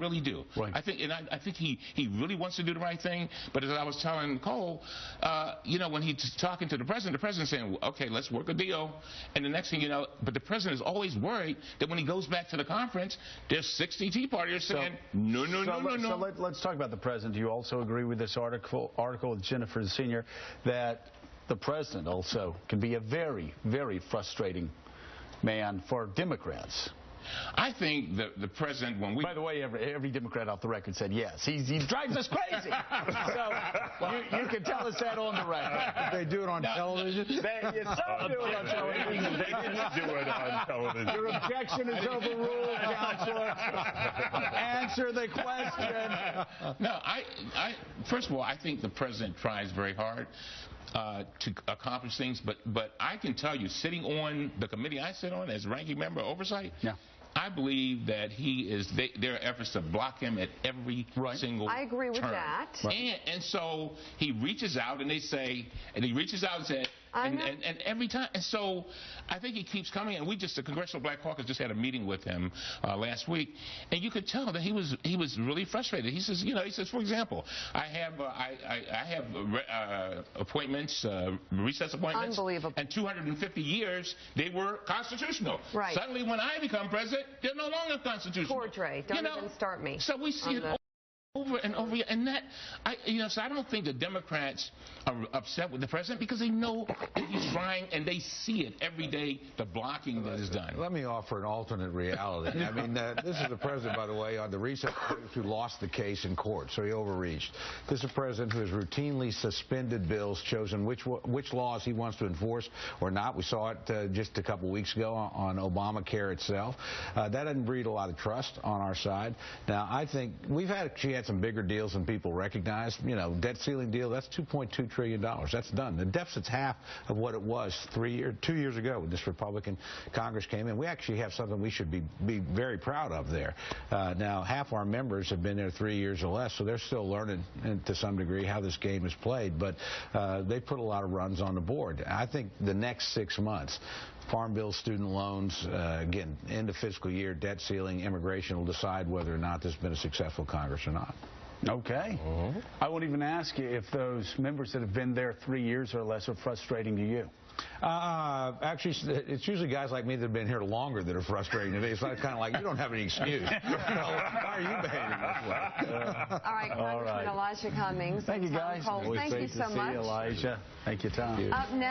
Really do. Right. I think he really wants to do the right thing. But as I was telling Cole, you know, when he's talking to the president's saying, okay, let's work a deal. And the next thing you know, but the president is always worried that when he goes back to the conference, there's 60 Tea Partiers saying, no. So let's talk about the president. Do you also agree with this article with Jennifer Sr. that the president also can be a very, very frustrating man for Democrats? I think the president, when we... By the way, every Democrat off the record said yes. He drives us crazy. So you can tell us that on the record. They do it on television? They do it on television. They didn't do it on television. Your objection is overruled, Counselor. Answer the question. No, first of all, I think the president tries very hard to accomplish things, but I can tell you, sitting on the committee I sit on as ranking member of oversight, yeah. I believe that there are efforts to block him at every single I agree with turn. that. Right. And so he reaches out and he reaches out and says, and every time, and so I think he keeps coming. And the Congressional Black Caucus just had a meeting with him last week, and you could tell that he was really frustrated. He says, for example, I have appointments, recess appointments, unbelievable, and 250 years they were constitutional. Right. Suddenly, when I become president, they're no longer constitutional. Poor Dre, don't even start me. So we see it over and over again, and so I don't think the Democrats are upset with the president because they know that he's trying, and they see it every day, the blocking that is done. Let me offer an alternate reality. I mean, this is the president, by the way, on the recent who lost the case in court, so he overreached. This is a president who has routinely suspended bills, chosen which laws he wants to enforce or not. We saw it just a couple weeks ago on Obamacare itself. That doesn't breed a lot of trust on our side. Now, I think she had some bigger deals than people recognize. You know, debt ceiling deal, that's $2.2 trillion. That's done. The deficit's half of what it was 2 years ago when this Republican Congress came in. We actually have something we should be very proud of there. Now, half our members have been there 3 years or less, so they're still learning to some degree how this game is played, but they put a lot of runs on the board. I think the next 6 months, Farm Bill, student loans, again, end of fiscal year, debt ceiling, immigration will decide whether or not this has been a successful Congress or not. Okay. I won't even ask you if those members that have been there 3 years or less are frustrating to you. Actually, it's usually guys like me that have been here longer that are frustrating to me. It's kind of like, you don't have any excuse. Why are you behaving this way? All right, Congressman Elijah Cummings. Thank you, guys. Thank you so much. See you, Elijah. Thank you, Tom. Up next.